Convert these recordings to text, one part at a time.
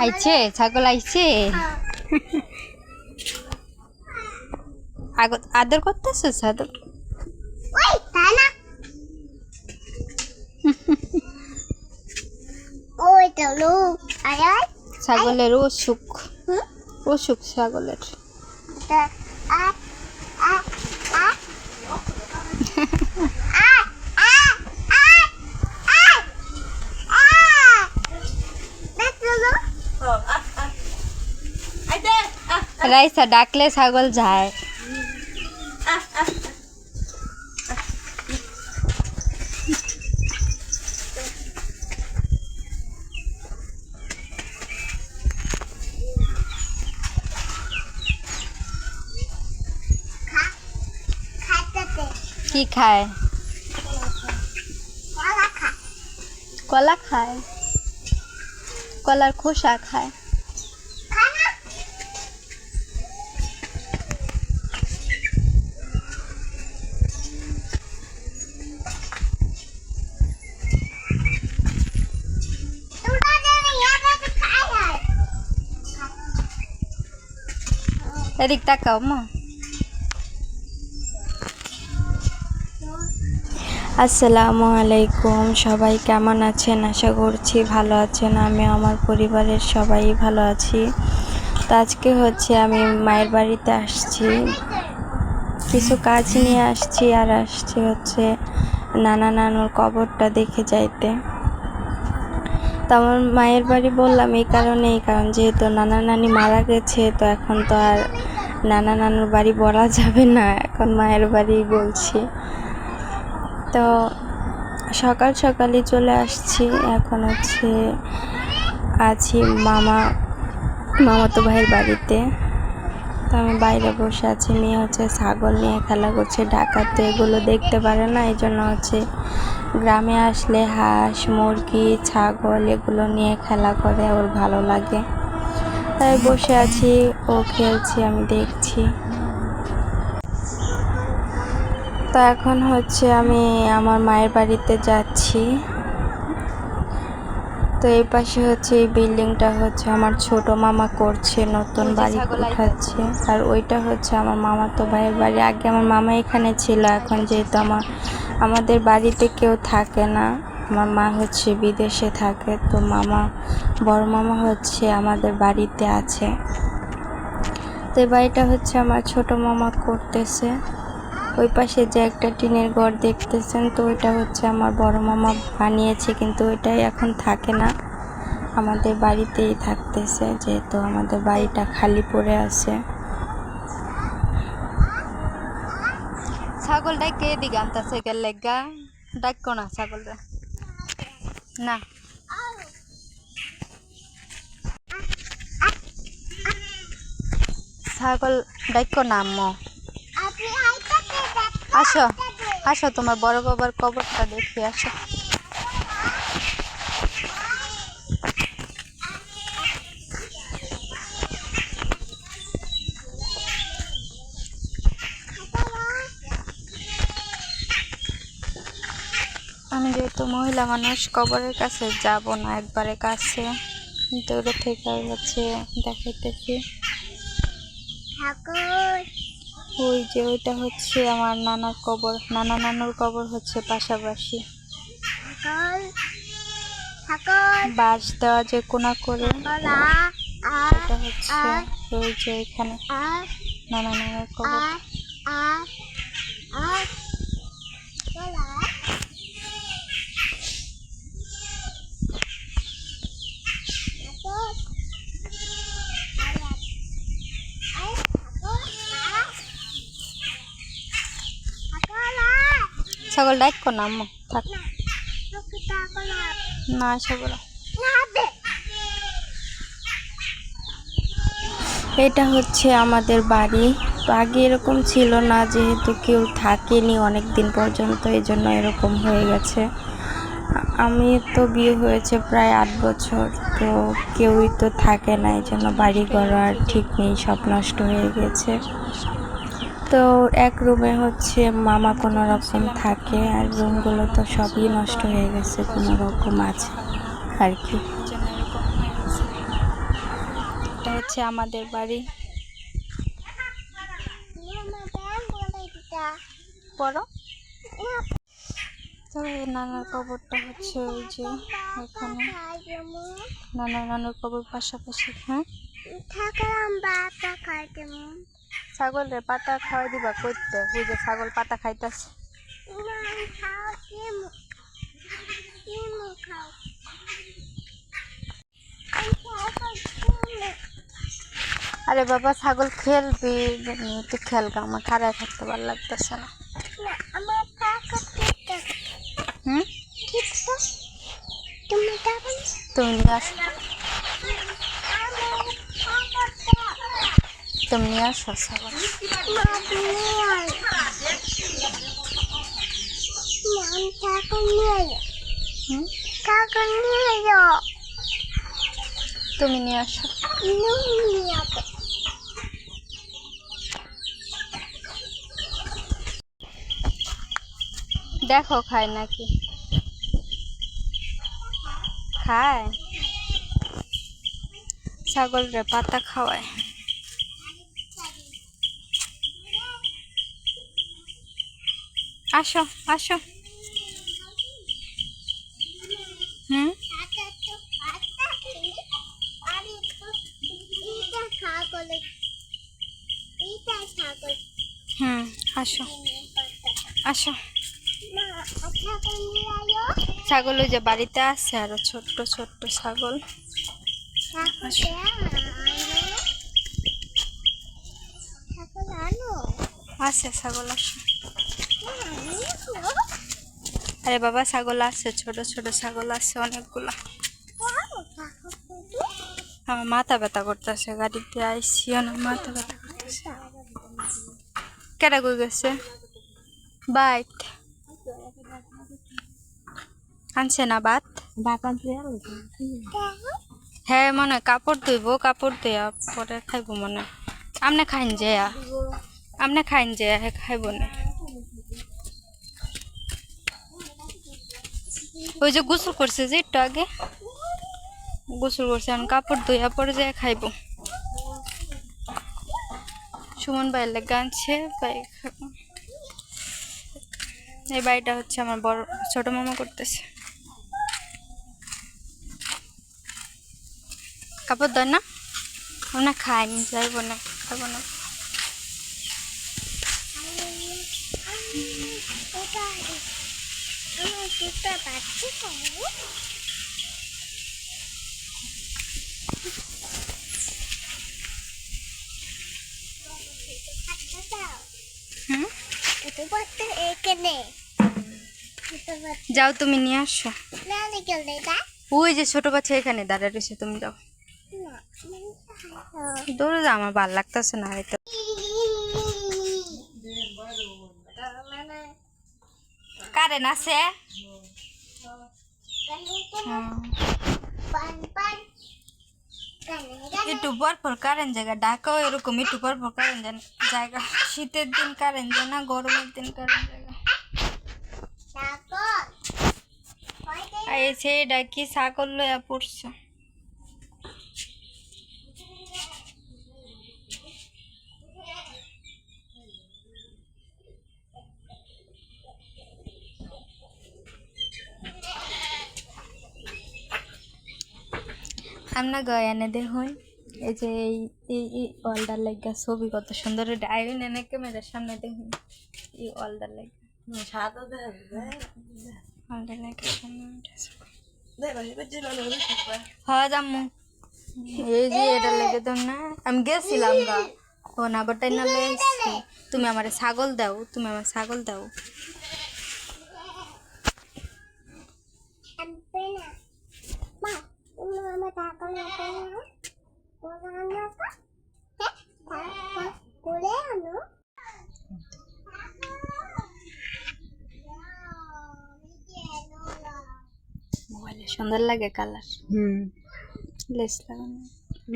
আইছে ছাগল আইছে আদর করতেছিস আদর ছাগলের অসুখ অসুখ ছাগলের রাইসা ডাকলে ছাগল যায় কি খায় কলা খায় কলার খোসা খায় এদিক তাকাও মা আসসালামু আলাইকুম সবাই কেমন আছেন আশা করছি ভালো আছেন আমি আমার পরিবারের সবাই ভালো আছি তো আজকে হচ্ছে আমি মায়ের বাড়িতে আসছি কিছু কাজ নিয়ে আসছি আর আসছি হচ্ছে নানা নানুর কবরটা দেখে যাইতে তো আমার মায়ের বাড়ি বললাম এই কারণ যেহেতু নানা নানি মারা গেছে তো এখন তো আর নানা নানুর বাড়ি বলা যাবে না এখন মায়ের বাড়ি বলছি তো সকাল সকালই চলে আসছি এখন হচ্ছে আছি মামাতো ভাইয়ের বাড়িতে তো আমি বাইরে বসে আছি মেয়ে হচ্ছে ছাগল নিয়ে খেলা করছে ঢাকাতে এগুলো দেখতে পারে না এই জন্য হচ্ছে গ্রামে আসলে হাঁস মুরগি ছাগল এগুলো নিয়ে খেলা করে ওর ভালো লাগে তাই বসে আছি ও খেলছে আমি দেখছি তো এখন হচ্ছে আমি আমার মায়ের বাড়িতে যাচ্ছি তো এই পাশে হচ্ছে এই বিল্ডিংটা হচ্ছে আমার ছোট মামা করছে নতুন বাড়ি উঠাচ্ছে আর ওইটা হচ্ছে আমার মামাতো ভাইয়ের বাড়ি আগে আমার মামা এখানে ছিল এখন যেহেতু আমাদের বাড়িতে কেউ থাকে না আমার মা হচ্ছে বিদেশে থাকে তো বড় মামা হচ্ছে আমাদের বাড়িতে আছে তো এই বাড়িটা হচ্ছে আমার ছোট মামা করতেছে ওই পাশে যে একটা টিনের ঘর দেখতেছেন তো ওইটা হচ্ছে আমার বড় মামা বানিয়েছে কিন্তু ওইটাই এখন থাকে না আমাদের বাড়িতেই থাকতেছে যেহেতু আমাদের বাড়িটা খালি পড়ে আছে ছাগলটাকে এদিকে আনতেছে লেগা ডাকো না ছাগলটা না ছাগল ডাকো না আম্মু আসো আসো তোমার বড় বাবার কবরটা দেখে আসো আমি যেহেতু মহিলা মানুষ কবরের কাছে যাব না একবারে কাছে দূরে থেকে হচ্ছে দেখাইতেছি ওই যে ওইটা হচ্ছে আমার নানার কবর নানা নানুর কবর হচ্ছে পাশাপাশি বাঁশ দেওয়া যে কোনা করে এটা হচ্ছে ওই যে এখানে নানা নানুর কবর ছাগল ডাকো না আম্মু থাক না ছাগল এটা হচ্ছে আমাদের বাড়ি তো আগে এরকম ছিল না যেহেতু কেউ থাকেনি অনেক দিন পর্যন্ত এই জন্য এরকম হয়ে গেছে আমি তো বিয়ে হয়েছে প্রায় 8 বছর তো কেউই তো থাকে না এই জন্য বাড়ি ঘর আর ঠিক নেই সব নষ্ট হয়ে গেছে তো এক রুমে হচ্ছে মামা কোনো রকম থাকে আর রুমগুলো তো সবই নষ্ট হয়ে গেছে কোনো রকম আছে আর কি হচ্ছে আমাদের বাড়ি। পড়ো। তো এই নানার কবরটা হচ্ছে ওই যে এখানে, নানুর কবর পাশাপাশি। হ্যাঁ, ছাগলের পাতা খাওয়াই দিবা করতে, ওই যে ছাগল পাতা খাইতেছে। আরে বাবা, ছাগল খেলবি, তুই খেলগা, আমার খারায় থাকতে ভালো লাগতেছে না। হুম, তুমি নিয়ে আসো, তুমি নিয়ে আসো ছাগল। তুমি নিয়ে আসো। দেখো খায় নাকি, খায়, ছাগলরে পাতা খাওয়ায়। আসো আসো। হুম, হুম, আসো আসো। ছাগল ওই যে বাড়িতে আছে, আরো ছোট্ট ছোট্ট ছাগল আছে। ছাগল আসো। আরে বাবা, ছাগল আছে, ছোট ছোট ছাগল আছে অনেকগুলা। আমার মাথা ব্যথা করতেছে, গাড়িতে আইসি, অনেক মাথা ব্যথা করতেছে। কেডা কই গেছে? বাইট আনছে না? ভাত আনছে। হ্যাঁ, মনে হয় কাপড় ধুইবো, কাপড় ধুইয়া পরে খাইবো মনে হয়। আমনে খাইন যে, আমনে খাইন যে, খাইব না। ওই যে গোসল করছে যে একটু আগে, গোসল করছে, এখন কাপড় ধুইয়া পরে যায় খাইবো। সুমন ভাই লেগে আনছে, ভাই খাবো। এই বাড়িটা হচ্ছে আমার বড় ছোট মামা করতেছে। কাপড় দেয় না, আমরা খাইনি, যাইব না, খাবো না। যাও, তুমি নিয়ে আসো। ওই যে ছোট বাচ্চা এখানে দাঁড়িয়ে রয়েছে, তুমি যাও। দৌড়ে যাও, আমার ভাল লাগতেছে না। এটা কারেন্ট আছে, একটু পর কারেন্ট জায়গা, ঢাকাও এরকম একটু পর কারেন্ট জায়গা। শীতের দিন কারেন্ট যায় না, গরমের দিন কারেন্ট জায়গা। এসে ডাকি ছাগল লইয়া পড়ছে। আমরা গয়ানে দেখুন, এই যে এই ওয়ালটার লাগা ছবি কত সুন্দর। ডায়রি নেনে ক্যামেরার সামনে দেখুন, এই ওয়ালটার লাগা সাদা ওয়ালটার লাগা সামনে হ্যাঁ জাম্মু। এই যে এটা লেগে তো না, আমি গেছিলাম গা, ও না বাটাই না লেগেছি। তুমি আমার ছাগল দাও, তুমি আমার ছাগল দাও। মোবাইলে সুন্দর লাগে কালার। লেস লাগানো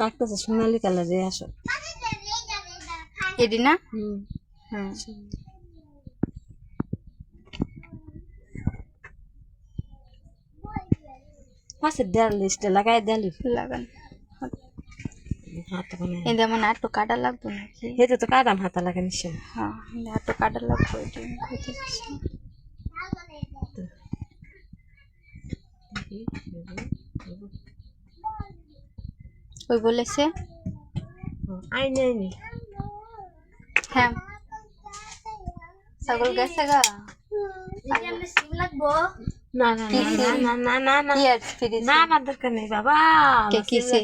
লাগতেছে সোনালি কালারে। আসো এডি না। পাশে দেয়াল লিস্টে লাগাই দেয়ালি লাগান। হাতা বানাই এই যেমন আটু কাটা লাগবে নাকি? হেতে তো কাদাম হাতা লাগে নিশ্চয় হ্যাঁ আটু কাটা লাগবে এটা আমি কইতে চাইছি। ওই বলেছে আইনি আইনি হ্যাঁ ছাগল গেছে গা না না না না না না না কি আর ফিরে না আমার দরকার নেই বাবা কে কিসে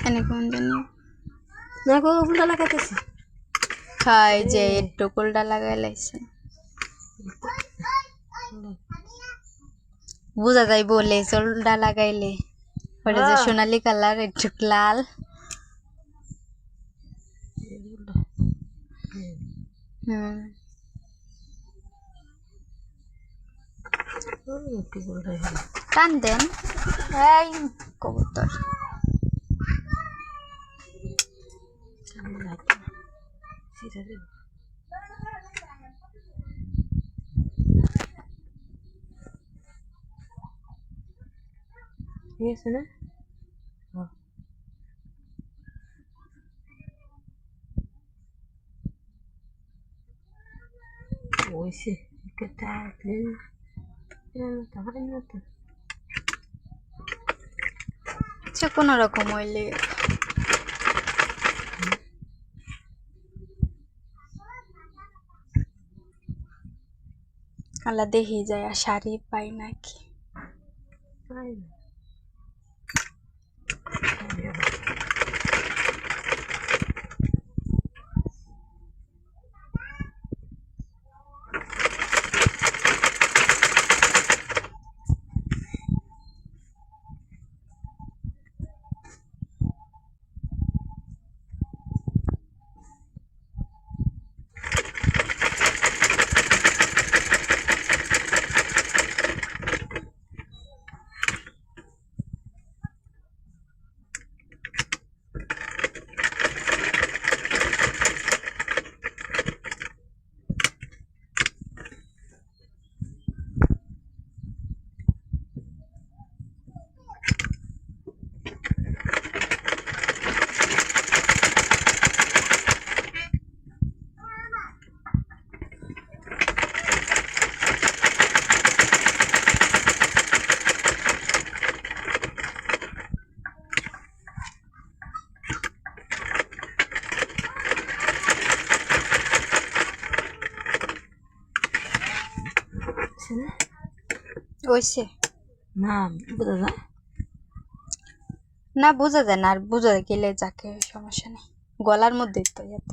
এনে কোন জানি না গো উল্টা লাগাইতেছি খাই যে একটু কোলটা লাগাই লাইছে বুঝা যায় বলে চোলটা লাগাইলে ওটা যে সোনালি কালার একটু লাল টান দেন এই কবুতর ঠিক আছে না ওইসে কেটে সে কোনো রকম হইলে আল্লাহ দেখি যায় আর শাড়ি পাই নাকি ওইসে না বোঝা যায় না বোঝা যায় না আর বোঝা গেলে যাকে সমস্যা নেই গলার মধ্যে তো এত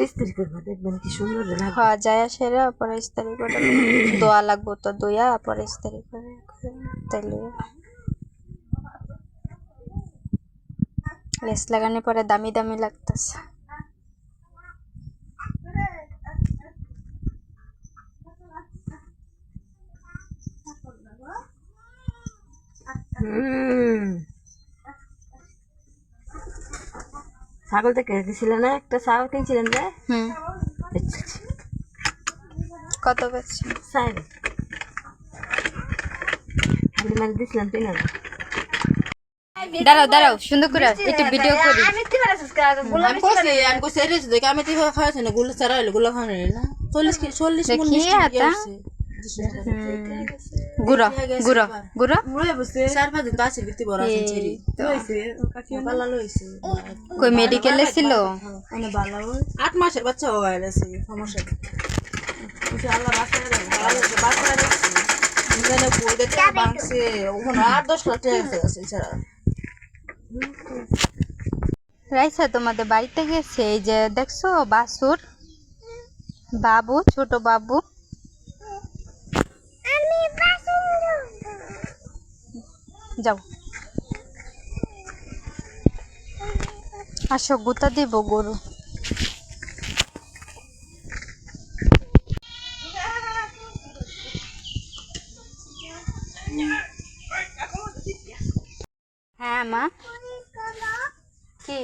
ইস্ত্রি করবো দেখবেন কি সুন্দর হ্যাঁ যায় সেরা পরে ইস্তারি করে দোয়া লাগবো তো দোয়া পরে ইস্তারি করে তাইলে লেস লাগানো পরে দামি দামি লাগতেছে ছাগল থেকে গেছিল না একটা ছাগল কিনছিলেন যে কত বেশি সাইড আমি মানে দিছিলাম 3000 দাঁড়াও দাঁড়াও সুন্দর করে একটু ভিডিও করি আমি কইছি এরিস দেখে আমি তো খাওয়াছি না গুলো ছাড়া হইলো গুলো খাওয়া না 40 মন মিষ্টি আছে গুড়া গুড়া গুড়া মুয়ে বসে 4-5 দিন কাছে বিতি বড় আছে ছেড়ি হইছে কালা লইছে কই মেডিকেলে ছিল মানে ভালো 8 মাসের বাচ্চা হয়ে গেছে সমস্যা কি আল্লাহ বাঁচায় রাখছে এখানে বই দেখতে বাংছে ওখানে 8-10 লাখ টাকা আছে ছাড়া রাইসা তোমাদের বাড়িতে গেছে এই যে দেখছো বাসুর বাবু ছোট বাবু যাও আসো গুতা দিব গরু হ্যাঁ মা কি কি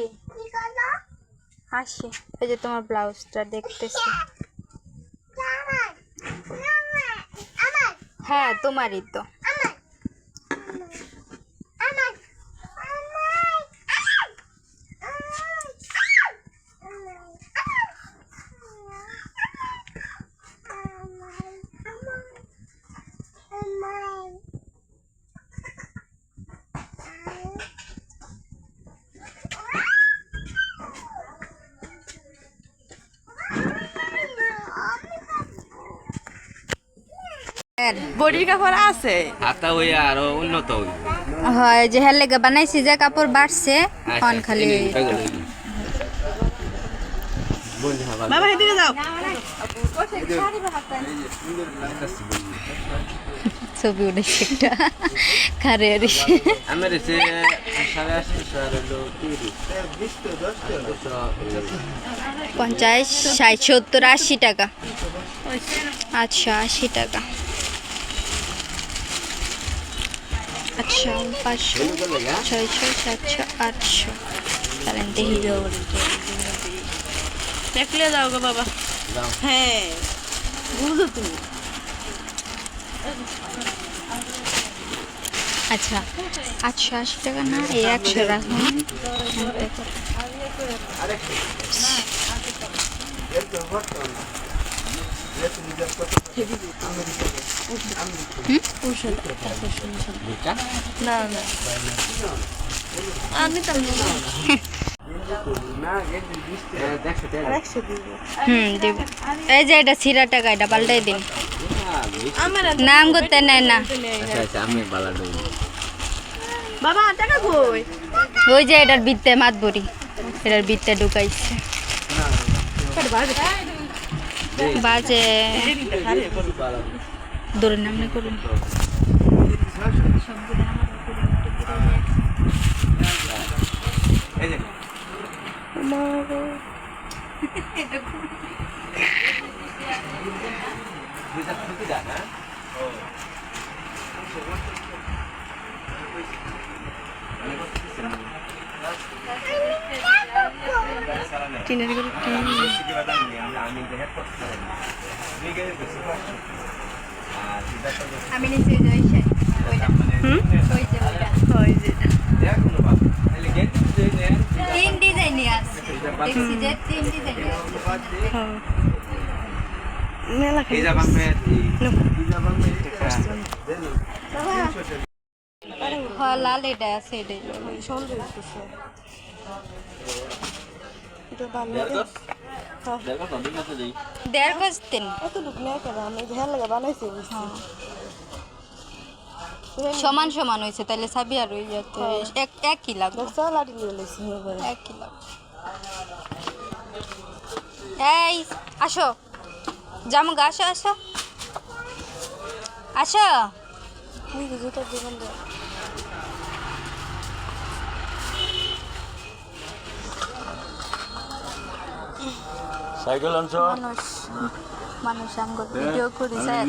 আসি, এই যে তোমার ব্লাউজটা দেখতেছি। হ্যাঁ তোমারই তো। বডির কাপড় আছে হাতা ওই আরো উন্নত হই হয় যে হের লেগে বানাইছি যে কাপড় বাড়ছে অন খালি বাবা এদিকে যাও ছবি উঠেছে একটা খারে আর আমার এসে 850 আর হলো 50 60 70 80 টাকা। আচ্ছা 80 টাকা। আচ্ছা 500 600 700 800 তাহলে দেখি দেখলে যাও গো বাবা হ্যাঁ বুঝো তুমি আচ্ছা 880 টাকা না এই 100 রাখুন। না না আমি তো দেব। এই যে এটা ছিঁড়া টাকা, এটা পাল্টাই দিন। আমার নাম করতে নেয় না। আচ্ছা আচ্ছা আমি বালা দই বাবা টাকা কই ওই যে এটার বিত্তে মাতবরি, এটার বিত্তে ঢুকাইছে বাজে ধরে নামনে করুন। এই যে দুইটা খুঁটি দা না টিনের করে আমি নিচে যাইছে ওইটা ওই যে ওইটা হয় যে তিন ডিজাইন আছে দেখছি যে তিন ডিজাইন মেলা এই যাবাং মে হ্যাঁ লাল এটা আছে এটাই সুন্দর হইতেছে এটা ভালো দেখো তো দিন আছে দেই 1.5 গজ তিন এত লোক না কেন আমি ধ্যান লাগা বানাইছি সমান সমান হয়েছে তাহলে সাবি আর ওই যাতে এক কি লাগবে দশটা লাড়ি নিয়ে লইছি এবারে এক কি লাগবে। এই আসো জামু গা আসো আসো আসো আমি জুতার দোকান দে সাইকেল আনছো মানুষ মানুষ আমগো ভিডিও করি যায়